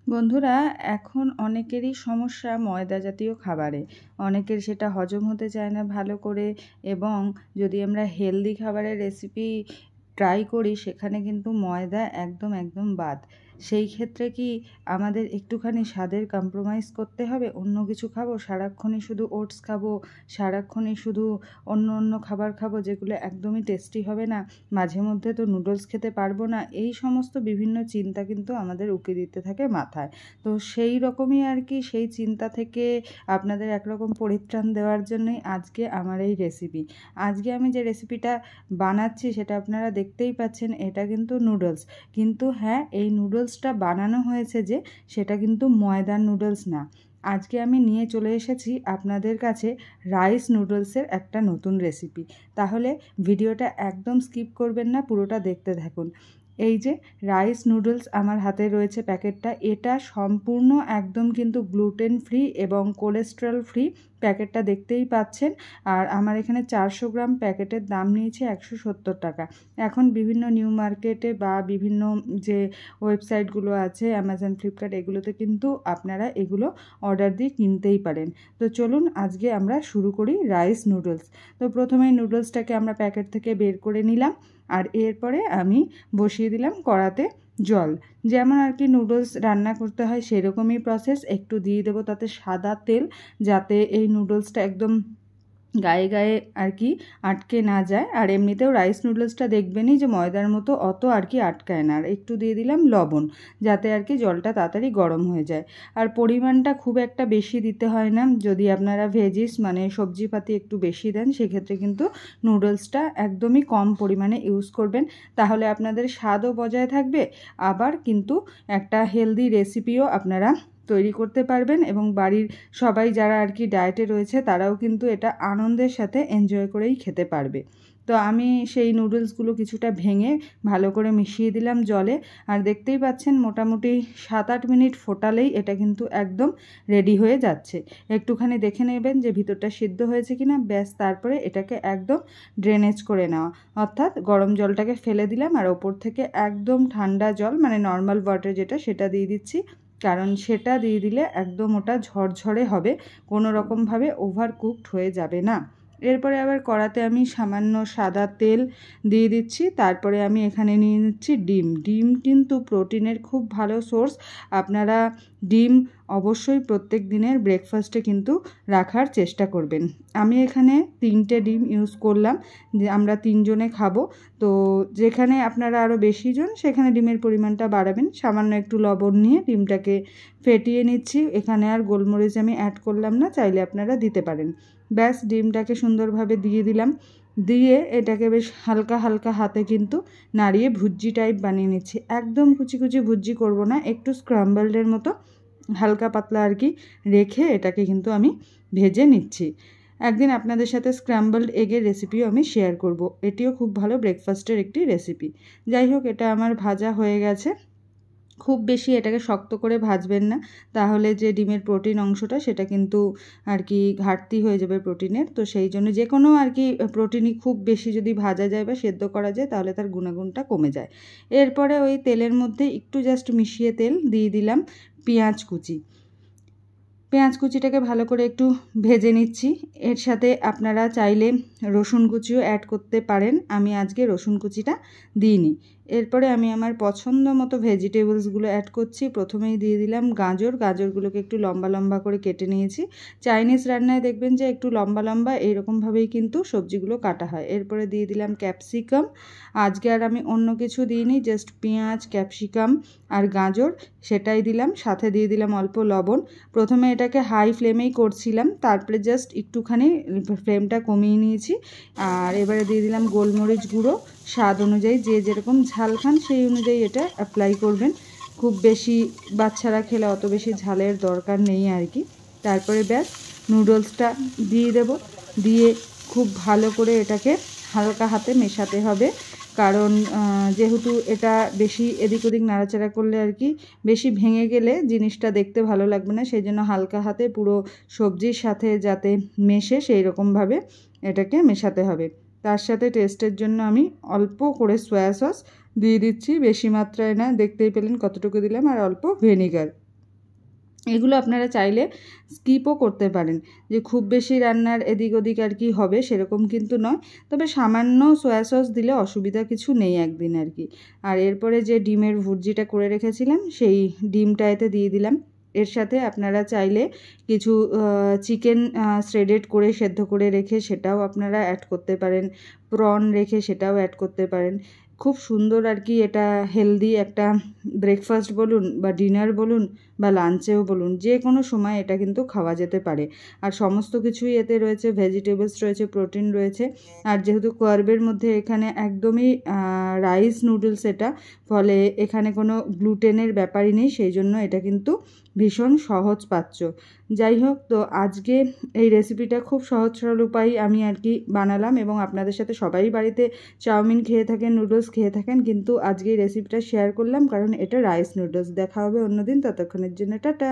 বন্ধুরা, এখন অনেকেরই সমস্যা ময়দা জাতীয় খাবারে। অনেকের সেটা হজম হতে চায় না ভালো করে, এবং যদি আমরা হেলদি খাবারের রেসিপি ট্রাই করি সেখানে কিন্তু ময়দা একদম বাদ। সেই ক্ষেত্রে কি আমাদের একটুখানি স্বাদের কম্প্রোমাইজ করতে হবে? অন্য কিছু খাবো, সারাক্ষণই শুধু ওটস খাবো, সারাক্ষণই শুধু অন্য খাবার খাবো যেগুলো একদমই টেস্টি হবে না, মাঝে মধ্যে তো নুডলস খেতে পারবো না, এই সমস্ত বিভিন্ন চিন্তা কিন্তু আমাদের উকি দিতে থাকে মাথায়। তো সেই রকমই আর কি, সেই চিন্তা থেকে আপনাদের একরকম পরিত্রাণ দেওয়ার জন্যই আজকে আমার এই রেসিপি। আজকে আমি যে রেসিপিটা বানাচ্ছি সেটা আপনারা দেখতেই পাচ্ছেন, এটা কিন্তু নুডলস। কিন্তু হ্যাঁ, এই নুডলসটা বানানো হয়েছে যে সেটা কিন্তু ময়দার নুডলস না। আজকে আমি নিয়ে চলে এসেছি আপনাদের কাছে রাইস নুডলসের একটা নতুন রেসিপি। তাহলে ভিডিওটা একদম স্কিপ করবেন না, পুরোটা দেখতে থাকুন। এই যে রাইস নুডলস আমার হাতে রয়েছে প্যাকেটটা, এটা সম্পূর্ণ একদম কিন্তু গ্লুটেন ফ্রি এবং কোলেস্টেরল ফ্রি। প্যাকেটটা দেখতেই পাচ্ছেন। আর আমার এখানে 400 গ্রাম প্যাকেটের দাম নিয়েছে 170 টাকা। এখন বিভিন্ন নিউ মার্কেটে বা বিভিন্ন যে ওয়েবসাইটগুলো আছে, অ্যামাজন, ফ্লিপকার্ট, এগুলোতে কিন্তু আপনারা এগুলো অর্ডার দিয়ে কিনতেই পারেন। তো চলুন আজকে আমরা শুরু করি রাইস নুডলস। তো প্রথমেই নুডলসটাকে আমরা প্যাকেট থেকে বের করে নিলাম, আর এরপরে আমি বসিয়ে দিলাম কড়াতে জল। যেমন আর কি নুডলস রান্না করতে হয় সেরকমই প্রসেস। একটু দিয়ে দেবো তাতে সাদা তেল, যাতে এই নুডলসটা একদম গায়ে গায়ে আর কি আটকে না যায়। আর এমনিতেও রাইস নুডলসটা দেখবেনই যে ময়দার মতো অত আর কি আটকায় না। আর একটু দিয়ে দিলাম লবণ, যাতে আর কি জলটা তাড়াতাড়ি গরম হয়ে যায়। আর পরিমাণটা খুব একটা বেশি দিতে হয় না। যদি আপনারা ভেজিস মানে সবজিপাতি একটু বেশি দেন, সেক্ষেত্রে কিন্তু নুডলসটা একদমই কম পরিমাণে ইউজ করবেন, তাহলে আপনাদের স্বাদও বজায় থাকবে, আবার কিন্তু একটা হেলদি রেসিপিও আপনারা তৈরি করতে পারবেন। এবং বাড়ির সবাই যারা আর কি ডায়েটে রয়েছে তারাও কিন্তু এটা আনন্দের সাথে এনজয় করেই খেতে পারবে। তো আমি সেই নুডলসগুলো কিছুটা ভেঙে ভালো করে মিশিয়ে দিলাম জলে। আর দেখতেই পাচ্ছেন মোটামুটি 7-8 মিনিট ফোটালেই এটা কিন্তু একদম রেডি হয়ে যাচ্ছে। একটুখানি দেখে নেবেন যে ভিতরটা সিদ্ধ হয়েছে কিনা, ব্যাস তারপরে এটাকে একদম ড্রেনেজ করে নেওয়া, অর্থাৎ গরম জলটাকে ফেলে দিলাম আর ওপর থেকে একদম ঠান্ডা জল মানে নর্মাল ওয়াটার যেটা, সেটা দিয়ে দিচ্ছি। কারণ সেটা দিয়ে দিলে একদম ওটা ঝরঝরে হবে, কোনো রকমভাবে ওভার কুকড হয়ে যাবে না। এরপরে আবার কড়াতে আমি সামান্য সাদা তেল দিয়ে দিচ্ছি। তারপরে আমি এখানে নিয়ে নিচ্ছি ডিম। ডিম কিন্তু প্রোটিনের খুব ভালো সোর্স। আপনারা ডিম অবশ্যই প্রত্যেক দিনের ব্রেকফাস্টে কিন্তু রাখার চেষ্টা করবেন। আমি এখানে 3টে ডিম ইউজ করলাম, যে আমরা 3 জনে খাবো। তো যেখানে আপনারা আরও বেশি জন সেখানে ডিমের পরিমাণটা বাড়াবেন। সামান্য একটু লবণ নিয়ে ডিমটাকে ফেটিয়ে নিচ্ছি। এখানে আর গোলমরিচ আমি অ্যাড করলাম না, চাইলে আপনারা দিতে পারেন। ব্যাস ডিমটাকে সুন্দরভাবে দিয়ে দিলাম, দিয়ে এটাকে বেশ হালকা হালকা হাতে কিন্তু নাড়িয়ে ভুজ্জি টাইপ বানিয়ে নিচ্ছি। একদম কুচি কুচি ভুজ্জি করব না, একটু স্ক্রাম্বলডের মতো হালকা পাতলা আর কি রেখে এটাকে কিন্তু আমি ভেজে নিচ্ছি। একদিন আপনাদের সাথে স্ক্র্যাম্বলড এগের রেসিপিও আমি শেয়ার করব, এটিও খুব ভালো ব্রেকফাস্টের একটি রেসিপি। যাই হোক, এটা আমার ভাজা হয়ে গেছে। খুব বেশি এটাকে শক্ত করে ভাজবেন না, তাহলে যে ডিমের প্রোটিন অংশটা সেটা কিন্তু আর কি ঘাটতি হয়ে যাবে প্রোটিনের। তো সেই জন্য যে কোনো আর কি প্রোটিনই খুব বেশি যদি ভাজা যায় বা সেদ্ধ করা যায় তাহলে তার গুণাগুণটা কমে যায়। এরপরে ওই তেলের মধ্যে একটু জাস্ট মিশিয়ে তেল দিয়ে দিলাম পেঁয়াজ কুচি। পেঁয়াজ কুচিটাকে ভালো করে একটু ভেজে নিচ্ছি। এর সাথে আপনারা চাইলে রসুন কুচিও অ্যাড করতে পারেন, আমি আজকে রসুন কুচিটা দিইনি। এরপরে আমি আমার পছন্দ মতো ভেজিটেবলসগুলো অ্যাড করছি। প্রথমেই দিয়ে দিলাম গাজর। গাজরগুলোকে একটু লম্বা লম্বা করে কেটে নিয়েছি। চাইনিজ রান্নায় দেখবেন যে একটু লম্বা লম্বা এইরকমভাবেই কিন্তু সবজিগুলো কাটা হয়। এরপরে দিয়ে দিলাম ক্যাপসিকাম। আজকে আর আমি অন্য কিছু দিইনি, জাস্ট পেঁয়াজ, ক্যাপসিকাম আর গাজর সেটাই দিলাম। সাথে দিয়ে দিলাম অল্প লবণ। প্রথমে এটাকে হাই ফ্লেমেই করছিলাম, তারপরে জাস্ট একটুখানি ফ্লেমটা কমিয়ে নিয়েছি। আর এবারে দিয়ে দিলাম গোলমরিচ গুঁড়ো, স্বাদ অনুযায়ী, যে যেরকম ঝাল খান সেই অনুযায়ী এটা অ্যাপ্লাই করবেন। খুব বেশি বাচ্চারা খেলে অত বেশি ঝালের দরকার নেই আর কি। তারপরে ব্যাস নুডলসটা দিয়ে দেব, দিয়ে খুব ভালো করে এটাকে হালকা হাতে মেশাতে হবে। কারণ যেহেতু এটা বেশি এদিক ওদিক নাড়াচাড়া করলে আর কি বেশি ভেঙে গেলে জিনিসটা দেখতে ভালো লাগবে না, সেই জন্য হালকা হাতে পুরো সবজির সাথে যাতে মেশে সেই রকমভাবে এটাকে মেশাতে হবে। তার সাথে টেস্টের জন্য আমি অল্প করে সয়া সস দিয়ে দিচ্ছি, বেশি মাত্রায় না, দেখতেই পেলেন কতটুকু দিলাম, আর অল্প ভিনেগার। এগুলো আপনারা চাইলে স্কিপও করতে পারেন, যে খুব বেশি রান্নার এদিক ওদিক আর কি হবে সেরকম কিন্তু নয়, তবে সামান্য সয়া সস দিলে অসুবিধা কিছু নেই একদিন আর কি। আর এরপরে যে ডিমের ভুর্জিটা করে রেখেছিলাম সেই ডিমটা এতে দিয়ে দিলাম। এর সাথে আপনারা চাইলে কিছু চিকেন শ্রেডেড করে সেদ্ধ করে রেখে সেটাও আপনারা অ্যাড করতে পারেন, প্রন রেখে সেটাও অ্যাড করতে পারেন। খুব সুন্দর আর কি, এটা হেলদি একটা ব্রেকফাস্ট বলুন বা ডিনার বলুন বা লাঞ্চেও বলুন, যে কোনো সময় এটা কিন্তু খাওয়া যেতে পারে। আর সমস্ত কিছুই এতে রয়েছে, ভেজিটেবলস রয়েছে, প্রোটিন রয়েছে। আর যেহেতু কার্বের মধ্যে এখানে একদমই রাইস নুডলস এটা, ফলে এখানে কোনো গ্লুটেনের ব্যাপারই নেই, সেই জন্য এটা কিন্তু ভীষণ সহজ পাচ্য। যাই হোক, তো আজকে এই রেসিপিটা খুব সহজ সরল উপায়ে আমি আর কি বানালাম, এবং আপনাদের সাথে সবাই বাড়িতে চাউমিন খেয়ে থাকেন, নুডলস খেয়ে থাকেন, কিন্তু আজকে এই রেসিপিটা শেয়ার করলাম কারণ এটা রাইস নুডলস। দেখা হবে অন্যদিন, ততক্ষণের জন্য টাটা।